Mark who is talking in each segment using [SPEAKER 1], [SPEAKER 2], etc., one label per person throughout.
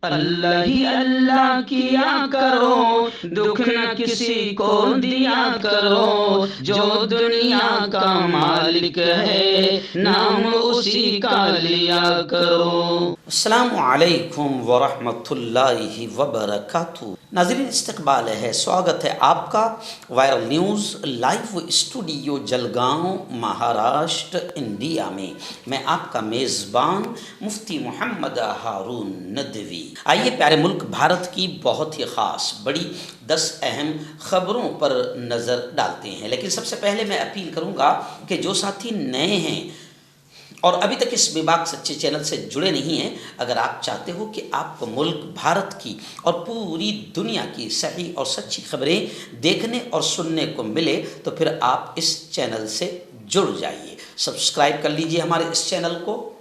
[SPEAKER 1] अल्लाह ही अल्लाह किया करो, दुख न किसी को दिया करो, जो दुनिया का मालिक है नाम उसी का लिया करो।
[SPEAKER 2] अस्सलामु अलैकुम वरहमतुल्लाहि वबरकातुहू। नाज़रीन, इस्तकबाल है, स्वागत है आपका viral news live studio Jalgaon Maharashtra India में। मैं आपका मेज़बान मुफ्ती मोहम्मद हारून नदवी। आइए प्यारे मुल्क भारत की बहुत ही ख़ास बड़ी 10 अहम ख़बरों पर नज़र डालते हैं। लेकिन सबसे पहले मैं अपील करूँगा कि जो साथी नए हैं और अभी तक इस बेबाक सच्चे चैनल से जुड़े नहीं हैं, अगर आप चाहते हो कि आपको मुल्क भारत की और पूरी दुनिया की सही और सच्ची खबरें देखने और सुनने को मिले तो फिर आप इस चैनल से जुड़ जाइए। सब्सक्राइब कर लीजिए हमारे इस चैनल को,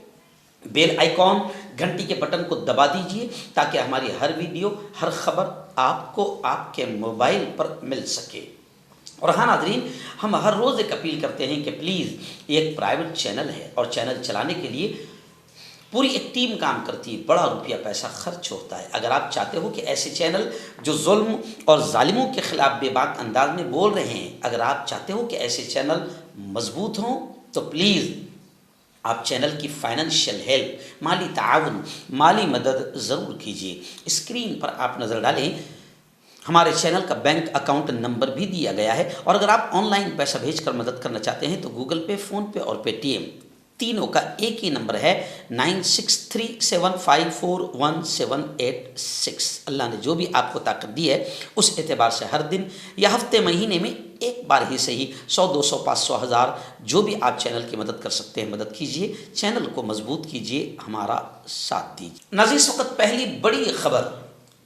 [SPEAKER 2] बेल आइकॉन घंटी के बटन को दबा दीजिए ताकि हमारी हर वीडियो हर खबर आपको आपके मोबाइल पर मिल सके। और हाँ नाज़रीन, हम हर रोज़ एक अपील करते हैं कि प्लीज़, ये एक प्राइवेट चैनल है और चैनल चलाने के लिए पूरी एक टीम काम करती है, बड़ा रुपया पैसा खर्च होता है। अगर आप चाहते हो कि ऐसे चैनल जो जुल्म और जालिमों के ख़िलाफ़ बेबाक अंदाज में बोल रहे हैं, अगर आप चाहते हो कि ऐसे चैनल मजबूत हों तो प्लीज़ आप चैनल की फाइनेंशियल हेल्प, माली ताउन, माली मदद ज़रूर कीजिए। स्क्रीन पर आप नज़र डालें, हमारे चैनल का बैंक अकाउंट नंबर भी दिया गया है। और अगर आप ऑनलाइन पैसा भेजकर मदद करना चाहते हैं तो गूगल पे, फ़ोन पे और पेटीएम तीनों का एक ही नंबर है 9637541786। अल्लाह ने जो भी आपको ताकत दी है उस एतबार से हर दिन या हफ्ते महीने में एक बार ही सही 100, 200, 500, 1000 जो भी आप चैनल की मदद कर सकते हैं मदद कीजिए, चैनल को मजबूत कीजिए, हमारा साथ दीजिए। नाज़रीन, इस वक्त पहली बड़ी खबर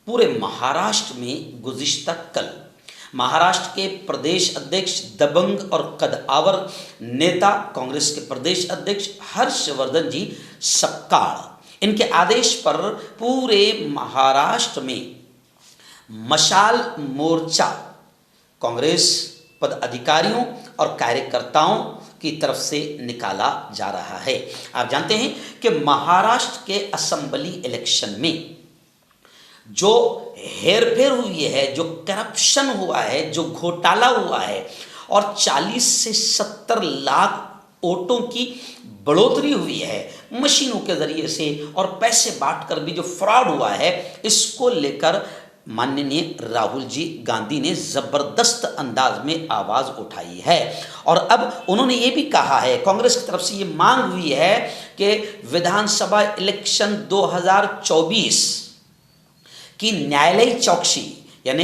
[SPEAKER 2] पूरे महाराष्ट्र में गुज़िश्ता कल महाराष्ट्र के प्रदेश अध्यक्ष दबंग और कद्दावर नेता कांग्रेस के प्रदेश अध्यक्ष हर्षवर्धन जी सपकाळ, इनके आदेश पर पूरे महाराष्ट्र में मशाल मोर्चा कांग्रेस पदाधिकारियों और कार्यकर्ताओं की तरफ से निकाला जा रहा है। आप जानते हैं कि महाराष्ट्र के असेंबली इलेक्शन में जो हेरफेर हुई है, जो करप्शन हुआ है, जो घोटाला हुआ है और 40 से 70 लाख वोटों की बढ़ोतरी हुई है मशीनों के ज़रिए से और पैसे बांटकर भी जो फ्रॉड हुआ है, इसको लेकर माननीय राहुल जी गांधी ने ज़बरदस्त अंदाज में आवाज़ उठाई है। और अब उन्होंने ये भी कहा है, कांग्रेस की तरफ से ये मांग हुई है कि विधानसभा इलेक्शन 2024 कि न्यायालयी चौकसी यानी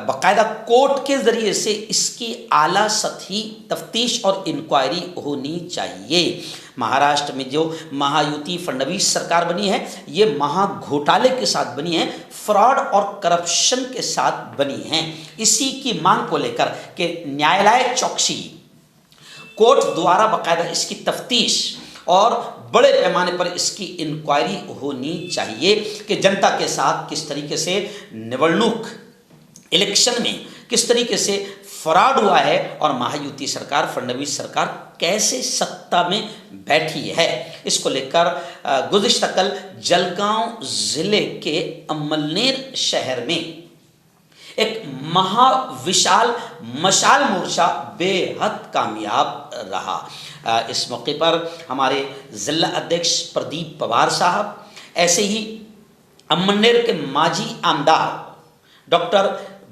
[SPEAKER 2] बाकायदा कोर्ट के ज़रिए से इसकी आला सतही तफ्तीश और इंक्वायरी होनी चाहिए। महाराष्ट्र में जो महायुति फडणवीस सरकार बनी है, ये महाघोटाले के साथ बनी है, फ्रॉड और करप्शन के साथ बनी है। इसी की मांग को लेकर कि न्यायालय चौकसी, कोर्ट द्वारा बाकायदा इसकी तफ्तीश और बड़े पैमाने पर इसकी इंक्वायरी होनी चाहिए कि जनता के साथ किस तरीके से निवडणूक इलेक्शन में किस तरीके से फ्रॉड हुआ है और महायुति सरकार फडणवीस सरकार कैसे सत्ता में बैठी है। इसको लेकर गुज़िश्ता कल जलगांव ज़िले के अमलनेर शहर में एक महाविशाल मशाल मोर्चा बेहद कामयाब रहा। इस मौके पर हमारे ज़िला अध्यक्ष प्रदीप पवार साहब, ऐसे ही अमलनेर के माजी आमदार डॉक्टर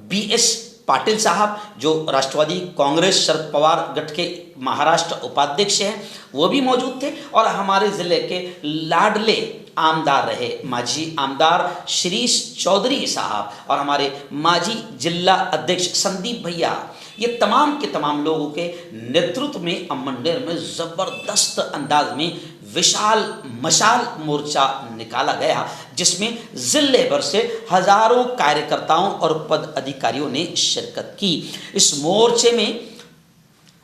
[SPEAKER 2] BS पाटिल साहब जो राष्ट्रवादी कांग्रेस शरद पवार गठ के महाराष्ट्र उपाध्यक्ष हैं, वो भी मौजूद थे। और हमारे ज़िले के लाडले आमदार रहे माजी आमदार श्रीश चौधरी साहब और हमारे माजी जिला अध्यक्ष संदीप भैया, ये तमाम के तमाम लोगों के नेतृत्व में अमलनेर में ज़बरदस्त अंदाज में विशाल मशाल मोर्चा निकाला गया, जिसमें ज़िले भर से हज़ारों कार्यकर्ताओं और पदाधिकारियों ने शिरकत की। इस मोर्चे में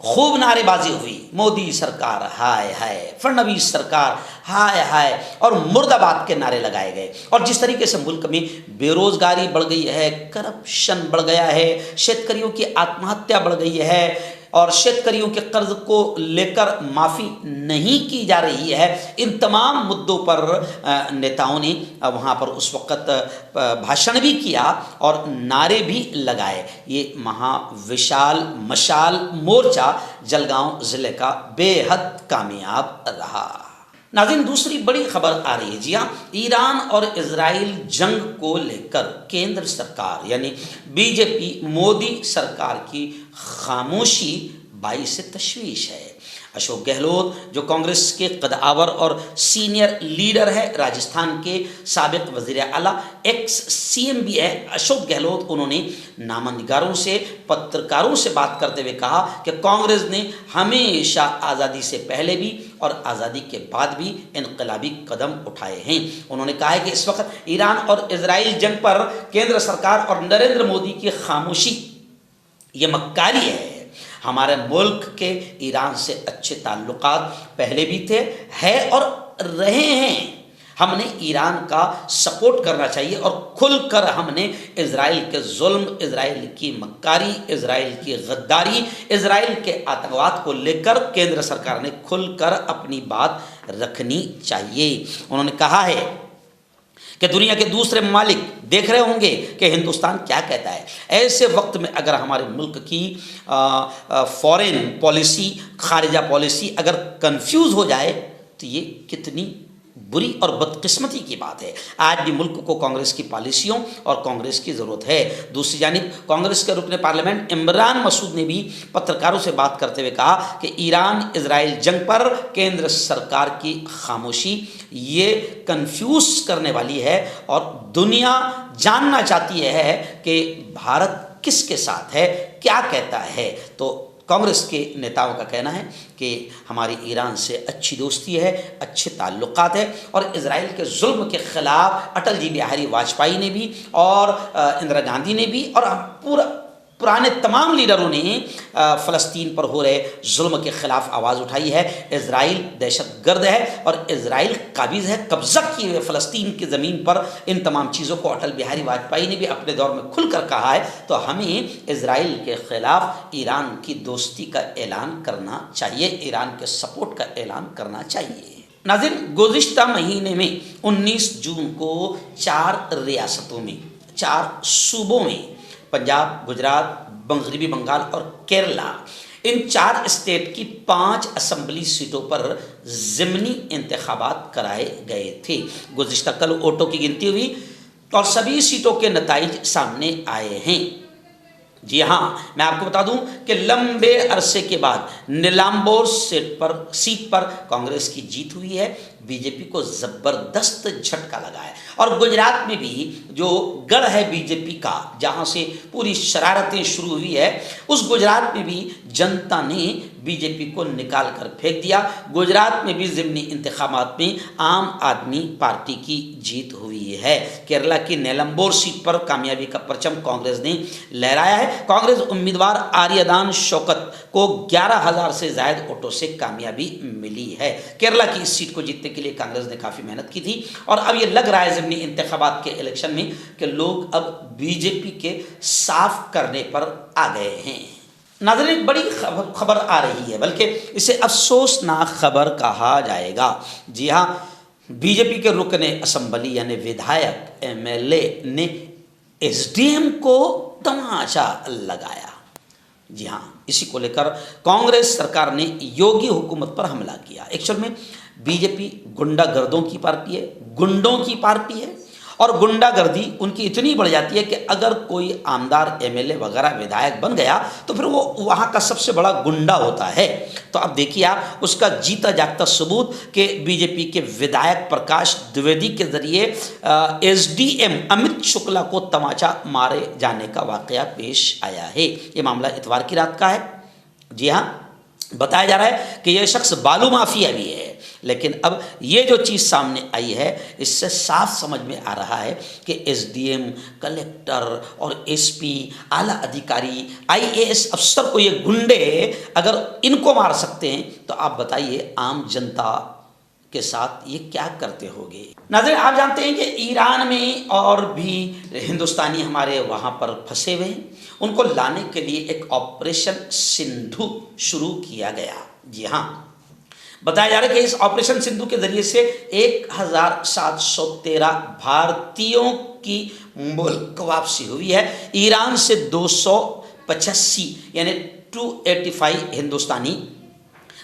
[SPEAKER 2] खूब नारेबाजी हुई, मोदी सरकार हाय हाय, फडणवीस सरकार हाय हाय और मुर्दाबाद के नारे लगाए गए। और जिस तरीके से मुल्क में बेरोजगारी बढ़ गई है, करप्शन बढ़ गया है, शेतकरियों की आत्महत्या बढ़ गई है, और शेतकरियों के कर्ज को लेकर माफ़ी नहीं की जा रही है। इन तमाम मुद्दों पर नेताओं ने वहाँ पर उस वक़्त भाषण भी किया और नारे भी लगाए। ये महाविशाल मशाल मोर्चा जलगांव ज़िले का बेहद कामयाब रहा। नाज़रीन, दूसरी बड़ी खबर आ रही है। जी हाँ, ईरान और इजराइल जंग को लेकर केंद्र सरकार यानी बीजेपी मोदी सरकार की खामोशी बाइस तशवीश है। अशोक गहलोत जो कांग्रेस के कदावर और सीनियर लीडर है, राजस्थान के साबिक वज़ीर आला एक्स सीएम भी है अशोक गहलोत, उन्होंने नामनिगारों से पत्रकारों से बात करते हुए कहा कि कांग्रेस ने हमेशा आज़ादी से पहले भी और आज़ादी के बाद भी इनकलाबी कदम उठाए हैं। उन्होंने कहा है कि इस वक्त ईरान और इजराइल जंग पर केंद्र सरकार और नरेंद्र मोदी की खामोशी ये मक्कारी हमारे मुल्क के ईरान से अच्छे ताल्लुकात पहले भी थे, है और रहे हैं। हमने ईरान का सपोर्ट करना चाहिए और खुलकर हमने इजराइल के जुल्म, इजराइल की मक्कारी, इजराइल की गद्दारी, इजराइल के आतंकवाद को लेकर केंद्र सरकार ने खुलकर अपनी बात रखनी चाहिए। उन्होंने कहा है कि दुनिया के दूसरे ममालिक देख रहे होंगे कि हिंदुस्तान क्या कहता है। ऐसे वक्त में अगर हमारे मुल्क की फॉरेन पॉलिसी, खारिजा पॉलिसी अगर कंफ्यूज हो जाए तो ये कितनी बुरी और बदकिस्मती की बात है। आज भी मुल्क को कांग्रेस की पॉलिसियों और कांग्रेस की ज़रूरत है। दूसरी जानिब कांग्रेस के रुकने पार्लियामेंट इमरान मसूद ने भी पत्रकारों से बात करते हुए कहा कि ईरान इजराइल जंग पर केंद्र सरकार की खामोशी ये कंफ्यूज करने वाली है और दुनिया जानना चाहती है कि भारत किसके साथ है, क्या कहता है। तो कांग्रेस के नेताओं का कहना है कि हमारी ईरान से अच्छी दोस्ती है, अच्छे ताल्लुकात है और इजराइल के जुल्म के ख़िलाफ़ अटल जी बिहारी वाजपेयी ने भी और इंदिरा गांधी ने भी और पुराने तमाम लीडरों ने फ़लस्तीन पर हो रहे जुल्म के ख़िलाफ़ आवाज़ उठाई है। इजराइल दहशतगर्द है और इजराइल काबिज़ है कब्ज़ा किए हुए फ़लस्तीन की ज़मीन पर। इन तमाम चीज़ों को अटल बिहारी वाजपेयी ने भी अपने दौर में खुलकर कहा है। तो हमें इजराइल के ख़िलाफ़ ईरान की दोस्ती का ऐलान करना चाहिए, ईरान के सपोर्ट का ऐलान करना चाहिए। नाज़रीन, गुज़िश्ता महीने में 19 जून को 4 रियासतों में, 4 सूबों में, पंजाब, गुजरात, मगरबी बंगाल और केरला, इन 4 स्टेट की 5 असम्बली सीटों पर ज़िमनी इंतखाबात कराए गए थे। गुज़िश्ता कल वोटों की गिनती हुई और सभी सीटों के नताइज सामने आए हैं। जी हाँ, मैं आपको बता दूं कि लंबे अरसे के बाद नीलाम्बोर सीट पर कांग्रेस की जीत हुई है। बीजेपी को ज़बरदस्त झटका लगा है और गुजरात में भी जो गढ़ है बीजेपी का, जहाँ से पूरी शरारतें शुरू हुई है, उस गुजरात में भी जनता ने बीजेपी को निकाल कर फेंक दिया। गुजरात में भी ज़िमनी इंतखाबात में आम आदमी पार्टी की जीत हुई है। केरला की नीलाम्बोर सीट पर कामयाबी का परचम कांग्रेस ने लहराया है। कांग्रेस उम्मीदवार आर्यदान शौकत को 11,000 से ज़ायद वोटों से कामयाबी मिली है। केरला की इस सीट को जीतने के लिए कांग्रेस ने काफ़ी मेहनत की थी और अब ये लग रहा है ज़िमनी इंतखाबात के इलेक्शन में कि लोग अब बीजेपी के साफ करने पर आ गए हैं। नाज़रीन, एक बड़ी खबर आ रही है, बल्कि इसे अफसोसनाक खबर कहा जाएगा। जी हाँ, बीजेपी के रुकने असम्बली यानी विधायक एमएलए ने एसडीएम को तमाचा लगाया। जी हाँ, इसी को लेकर कांग्रेस सरकार ने योगी हुकूमत पर हमला किया। एक्चुअल में बीजेपी गुंडागर्दों की पार्टी है, गुंडों की पार्टी है और गुंडागर्दी उनकी इतनी बढ़ जाती है कि अगर कोई आमदार एमएलए वगैरह विधायक बन गया तो फिर वो वहाँ का सबसे बड़ा गुंडा होता है। तो अब देखिए आप उसका जीता जागता सबूत कि बीजेपी के विधायक प्रकाश द्विवेदी के ज़रिए एसडीएम अमित शुक्ला को तमाचा मारे जाने का वाक़या पेश आया है। ये मामला इतवार की रात का है। जी हाँ, बताया जा रहा है कि यह शख्स बालू माफिया भी है, लेकिन अब ये जो चीज़ सामने आई है इससे साफ समझ में आ रहा है कि एसडीएम, कलेक्टर और एसपी, आला अधिकारी, आईएएस अफसर को ये गुंडे अगर इनको मार सकते हैं तो आप बताइए आम जनता के साथ ये क्या करते होंगे। नाज़रीन, आप जानते हैं कि ईरान में और भी हिंदुस्तानी हमारे वहाँ पर फंसे हुए हैं। उनको लाने के लिए एक ऑपरेशन सिंधु शुरू किया गया। जी हाँ, बताया जा रहा है कि इस ऑपरेशन सिंधु के जरिए से 1713 भारतीयों की मुल्क वापसी हुई है। ईरान से 285 यानी 285 हिंदुस्तानी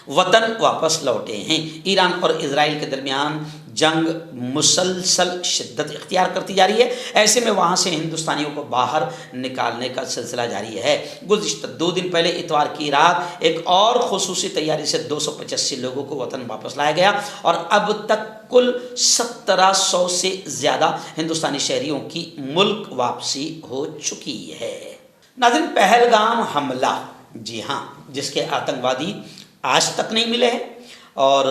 [SPEAKER 2] वतन वापस लौटे हैं। ईरान और इजराइल के दरमियान जंग मुसलसल शिद्दत इख्तियार करती जा रही है। ऐसे में वहाँ से हिंदुस्तानियों को बाहर निकालने का सिलसिला जारी है। गुज़िश्ता 2 दिन पहले इतवार की रात एक और खुसूसी तैयारी से 285 लोगों को वतन वापस लाया गया और अब तक कुल 1700 से ज़्यादा हिंदुस्तानी शहरियों की मुल्क वापसी हो चुकी है। नाज़रीन, पहलगाम हमला, जी हाँ, जिसके आतंकवादी आज तक नहीं मिले हैं और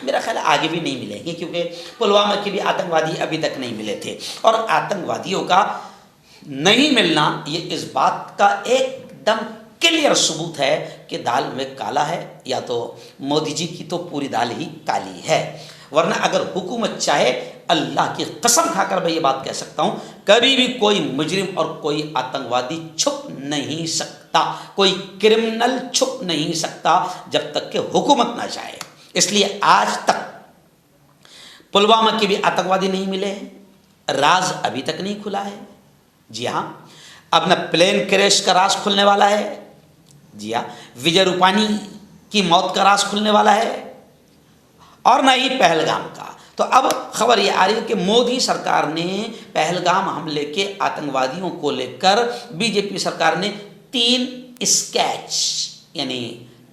[SPEAKER 2] मेरा ख्याल आगे भी नहीं मिलेंगे, क्योंकि पुलवामा के भी आतंकवादी अभी तक नहीं मिले थे। और आतंकवादियों का नहीं मिलना ये इस बात का एकदम क्लियर सबूत है कि दाल में काला है, या तो मोदी जी की तो पूरी दाल ही काली है। वरना अगर हुकूमत चाहे, अल्लाह की कसम खाकर मैं ये बात कह सकता हूँ, कभी भी कोई मुजरिम और कोई आतंकवादी छुप नहीं सकता, कोई क्रिमिनल छुप नहीं सकता जब तक कि हुकूमत ना चाहे। इसलिए आज तक पुलवामा के भी आतंकवादी नहीं मिले हैं, राज अभी तक नहीं खुला है। जी हाँ, अब न प्लेन क्रैश का राज खुलने वाला है। जी हाँ, विजय रूपानी की मौत का राज खुलने वाला है और न ही पहलगाम का। तो अब खबर ये आ रही है कि मोदी सरकार ने पहलगाम हमले के आतंकवादियों को लेकर बीजेपी सरकार ने 3 स्केच यानी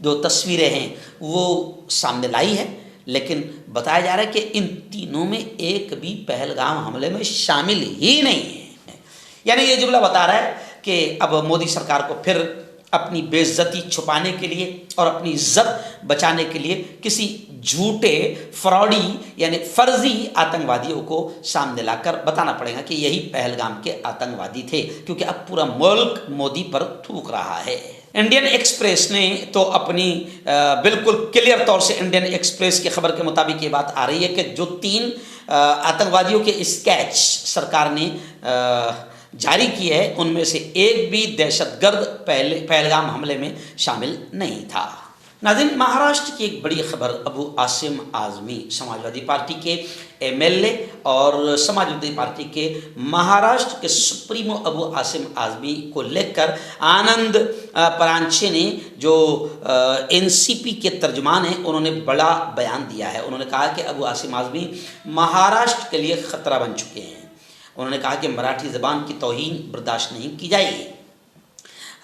[SPEAKER 2] जो तस्वीरें हैं वो सामने लाई है, लेकिन बताया जा रहा है कि इन तीनों में एक भी पहलगाम हमले में शामिल ही नहीं है। यानी ये जुमला बता रहा है कि अब मोदी सरकार को फिर अपनी बेइज्जती छुपाने के लिए और अपनी इज्जत बचाने के लिए किसी झूठे फ्रॉडी यानी फर्जी आतंकवादियों को सामने लाकर बताना पड़ेगा कि यही पहलगाम के आतंकवादी थे, क्योंकि अब पूरा मुल्क मोदी पर थूक रहा है। इंडियन एक्सप्रेस ने तो अपनी बिल्कुल क्लियर तौर से, इंडियन एक्सप्रेस की खबर के मुताबिक ये बात आ रही है कि जो 3 आतंकवादियों के स्केच सरकार ने जारी की है, उनमें से एक भी दहशतगर्द पहलगाम हमले में शामिल नहीं था। नाज़रीन, महाराष्ट्र की एक बड़ी खबर, अबू आसिम आज़मी समाजवादी पार्टी के एमएलए और समाजवादी पार्टी के महाराष्ट्र के सुप्रीमो अबू आसिम आज़मी को लेकर आनंद परांचे ने, जो एनसीपी के तर्जुमान हैं, उन्होंने बड़ा बयान दिया है। उन्होंने कहा कि अबू आसिम आज़मी महाराष्ट्र के लिए ख़तरा बन चुके हैं। उन्होंने कहा कि मराठी ज़बान की तौहीन बर्दाश्त नहीं की जाएगी।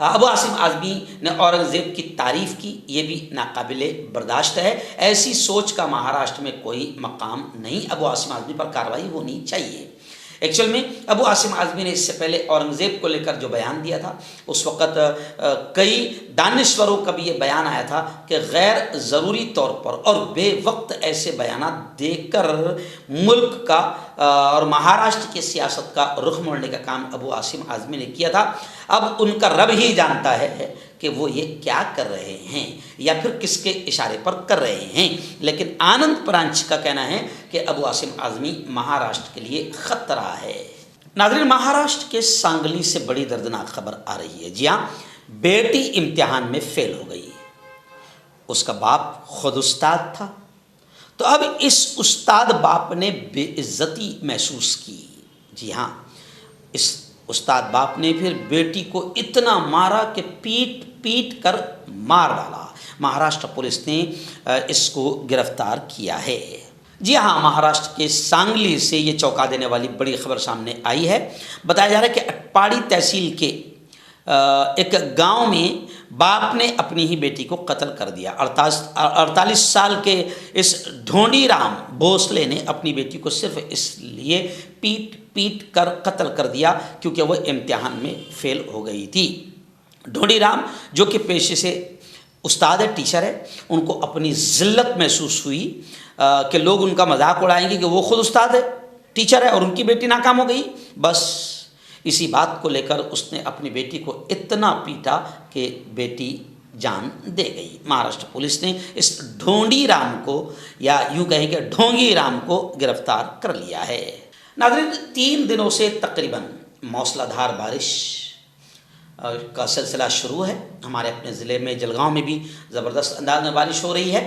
[SPEAKER 2] अबू आसिम आज़मी ने औरंगज़ेब की तारीफ़ की, ये भी नाकाबिले बर्दाश्त है। ऐसी सोच का महाराष्ट्र में कोई मकाम नहीं। अबू आसिम आज़मी पर कार्रवाई होनी चाहिए। एक्चुअल में अबू आसिम आज़मी ने इससे पहले औरंगज़ेब को लेकर जो बयान दिया था, उस वक़्त कई दानिश्वरों का भी ये बयान आया था कि गैर ज़रूरी तौर पर और बेवक्त ऐसे बयान देकर मुल्क का और महाराष्ट्र की सियासत का रुख मोड़ने का काम अबू आसिम आज़मी ने किया था। अब उनका रब ही जानता है कि वो ये क्या कर रहे हैं या फिर किसके इशारे पर कर रहे हैं, लेकिन आनंद परांच का कहना है कि अबू आसिम आज़मी महाराष्ट्र के लिए ख़तरा है। नाज़रीन, महाराष्ट्र के सांगली से बड़ी दर्दनाक खबर आ रही है। जी हाँ, बेटी इम्तिहान में फेल हो गई। उसका बाप खुद उस्ताद था, तो अब इस उस्ताद बाप ने बेइज्जती महसूस की। जी हाँ, इस उस्ताद बाप ने फिर बेटी को इतना मारा कि पीट पीट कर मार डाला। महाराष्ट्र पुलिस ने इसको गिरफ्तार किया है। जी हाँ, महाराष्ट्र के सांगली से ये चौंका देने वाली बड़ी खबर सामने आई है। बताया जा रहा है कि अटपाड़ी तहसील के एक गांव में बाप ने अपनी ही बेटी को कत्ल कर दिया। 48 साल के इस ढोंडीराम भोसले ने अपनी बेटी को सिर्फ इसलिए पीट पीट कर कत्ल कर दिया क्योंकि वह इम्तिहान में फेल हो गई थी। ढोंडीराम जो कि पेशे से उस्ताद है, टीचर है, उनको अपनी ज़िल्लत महसूस हुई कि लोग उनका मजाक उड़ाएंगे कि वो खुद उस्ताद है, टीचर है और उनकी बेटी नाकाम हो गई। बस इसी बात को लेकर उसने अपनी बेटी को इतना पीटा कि बेटी जान दे गई। महाराष्ट्र पुलिस ने इस ढोंडी राम को, या यूं कहें कि ढोंगी राम को गिरफ्तार कर लिया है। नाज़रीन, 3 दिनों से तकरीबन मूसलाधार बारिश का सिलसिला शुरू है। हमारे अपने ज़िले में जलगांव में भी ज़बरदस्त अंदाज में बारिश हो रही है।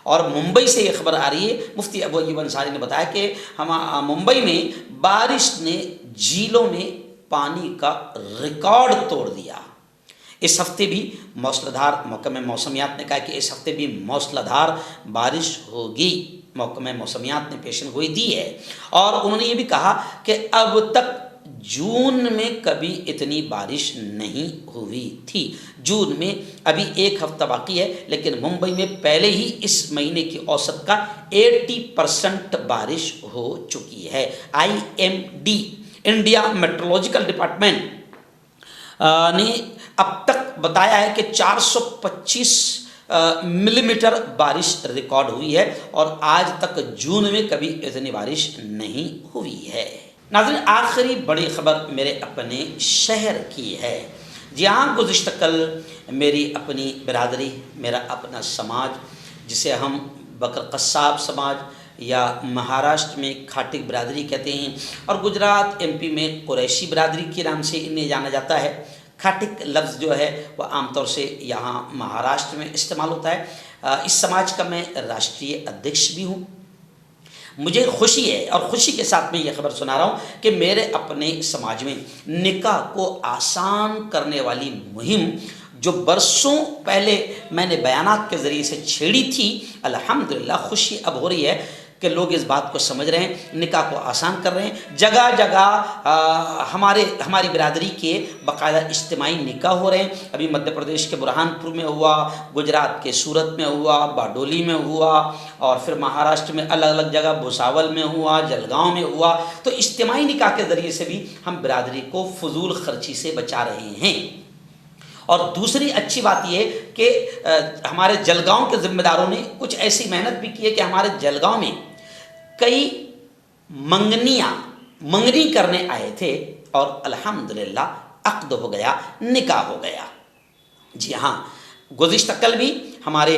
[SPEAKER 2] और मुंबई से ये खबर आ रही है, मुफ्ती अबू अय्यूब अंसारी ने बताया कि हम मुंबई में बारिश ने झीलों में पानी का रिकॉर्ड तोड़ दिया। इस हफ्ते भी मूसलाधार, महकमा मौसमियात ने कहा कि इस हफ्ते भी मूसलाधार बारिश होगी। महकमा मौसमियात ने पेशेनगोई दी है और उन्होंने ये भी कहा कि अब तक जून में कभी इतनी बारिश नहीं हुई थी। जून में अभी 1 हफ्ता बाकी है, लेकिन मुंबई में पहले ही इस महीने की औसत का 80% बारिश हो चुकी है। IMD, इंडिया मेट्रोलॉजिकल डिपार्टमेंट ने अब तक बताया है कि 425 मिलीमीटर बारिश रिकॉर्ड हुई है और आज तक जून में कभी इतनी बारिश नहीं हुई है। नाज़रीन, आखिरी बड़ी खबर मेरे अपने शहर की है। जी हाँ, गुज़िश्ता कल मेरी अपनी बिरादरी, मेरा अपना समाज, जिसे हम बकर कस्साब समाज या महाराष्ट्र में खाटिक बिरादरी कहते हैं और गुजरात MP में कुरैशी बिरादरी के नाम से इन्हें जाना जाता है। खाटिक लफ्ज़ जो है वह आमतौर से यहाँ महाराष्ट्र में इस्तेमाल होता है। इस समाज का मैं राष्ट्रीय अध्यक्ष भी हूँ। मुझे खुशी है और खुशी के साथ मैं ये खबर सुना रहा हूँ कि मेरे अपने समाज में निकाह को आसान करने वाली मुहिम जो बरसों पहले मैंने बयानात के ज़रिए से छेड़ी थी, अल्हम्दुलिल्लाह खुशी अब हो रही है कि लोग इस बात को समझ रहे हैं, निकाह को आसान कर रहे हैं। जगह जगह हमारी बिरादरी के बाकायदा इज्तिमाई निकाह हो रहे हैं। अभी मध्य प्रदेश के बुरहानपुर में हुआ, गुजरात के सूरत में हुआ, बारडोली में हुआ और फिर महाराष्ट्र में अलग अलग जगह भुसावल में हुआ, जलगांव में हुआ। तो इज्तिमाई निकाह के ज़रिए से भी हम बिरादरी को फजूल खर्ची से बचा रहे हैं। और दूसरी अच्छी बात यह कि हमारे जलगांव के ज़िम्मेदारों ने कुछ ऐसी मेहनत भी की है कि हमारे जलगांव में कई मंगनी करने आए थे और अल्हम्दुलिल्लाह अक़्द हो गया, निकाह हो गया। जी हाँ, गुज़िश्ता कल भी हमारे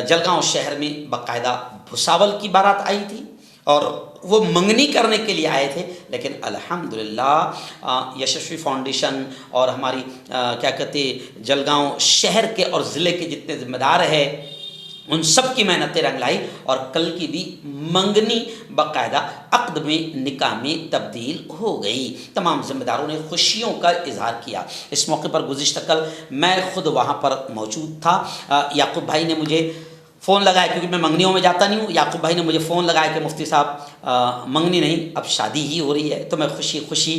[SPEAKER 2] जलगांव शहर में बाकायदा भुसावल की बारात आई थी और वो मंगनी करने के लिए आए थे, लेकिन अल्हम्दुलिल्लाह यशस्वी फाउंडेशन और हमारी क्या कहते जलगांव शहर के और ज़िले के जितने ज़िम्मेदार हैं उन सब की मेहनतें रंग लाई और कल की भी मंगनी बाकायदा अक़्द में, निकाह में तब्दील हो गई। तमाम ज़िम्मेदारों ने खुशियों का इजहार किया। इस मौके पर गुज़िश्ता कल मैं ख़ुद वहाँ पर मौजूद था। याकूब भाई ने मुझे फ़ोन लगाया, क्योंकि मैं मंगनियों में जाता नहीं हूँ। याकूब भाई ने मुझे फ़ोन लगाया कि मुफ्ती साहब मंगनी नहीं, अब शादी ही हो रही है। तो मैं खुशी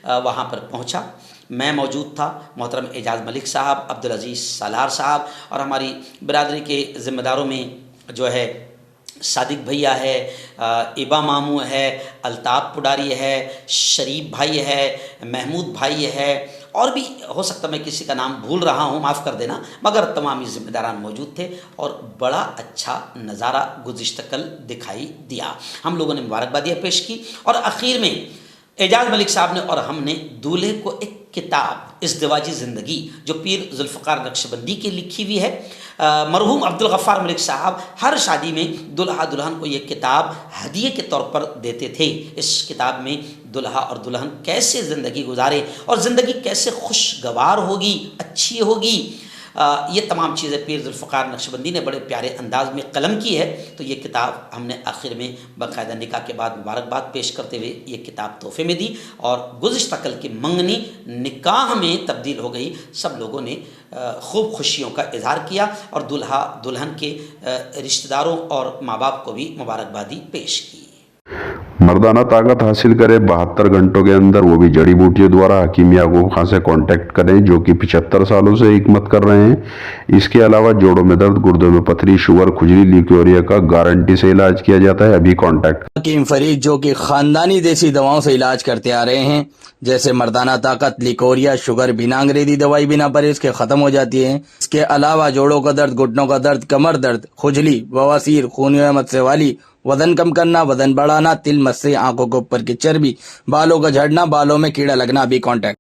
[SPEAKER 2] वहाँ पर पहुँचा। मैं मौजूद था, मोहतरम एजाज़ मलिक साहब, अब्दुल अज़ीज़ सालार साहब और हमारी बिरादरी के ज़िम्मेदारों में जो है सादिक भैया है, इबा मामू है, अल्ताफ़ पुडारी है, शरीफ भाई है, महमूद भाई है और भी हो सकता मैं किसी का नाम भूल रहा हूँ, माफ़ कर देना, मगर तमामी ज़िम्मेदारान मौजूद थे और बड़ा अच्छा नज़ारा गुज़िश्ता कल दिखाई दिया। हम लोगों ने मुबारकबादियाँ पेश की और आखिर में एजाज़ मलिक साहब ने और हमने दूल्हे को एक किताब इज़्दिवाजी ज़िंदगी जो पीर ज़ुल्फ़िकार नक्शबंदी की लिखी हुई है। मरहूम अब्दुल गफ़्फ़ार मलिक साहब हर शादी में दुल्हा दुल्हन को ये किताब हदिये के तौर पर देते थे। इस किताब में दुल्हा और दुल्हन कैसे ज़िंदगी गुजारे और ज़िंदगी कैसे खुशगवार होगी, अच्छी होगी, ये तमाम चीज़ें पीर ज़ुल्फ़िकार नक्शबंदी ने बड़े प्यारे अंदाज में कलम की है। तो ये किताब हमने आखिर में बाकायदा निकाह के बाद मुबारकबाद पेश करते हुए ये किताब तोहफे में दी और गुज़िश्ता कल की मंगनी निकाह में तब्दील हो गई। सब लोगों ने खूब खुशियों का इजहार किया और दुल्हा दुल्हन के रिश्तेदारों और माँ बाप को भी मुबारकबादी पेश की।
[SPEAKER 3] मर्दाना ताकत हासिल करे 72 घंटों के अंदर, वो भी जड़ी बूटियों द्वारा हकीम याकूब खान से कांटेक्ट करें, जो कि 75 सालों से हिकमत कर रहे हैं। इसके अलावा जोड़ों में दर्द, गुर्दों में पथरी, शुगर, खुजली, ल्यूकेरिया का गारंटी से इलाज किया जाता है। अभी कांटेक्ट
[SPEAKER 4] हकीम फरीद जो कि खानदानी देसी दवाओं से इलाज करते आ रहे हैं, जैसे मर्दाना ताकत, लिकोरिया, शुगर बिना अंग्रेजी दवाई बिना परहेज के खत्म हो जाती है। इसके अलावा जोड़ों का दर्द, घुटनों का दर्द, कमर दर्द, खुजली, बवासीर, खूनी मस्से वाली, वजन कम करना, वजन बढ़ाना, तिल मस्से, आंखों के ऊपर की चर्बी, बालों का झड़ना, बालों में कीड़ा लगना, अभी कांटेक्ट।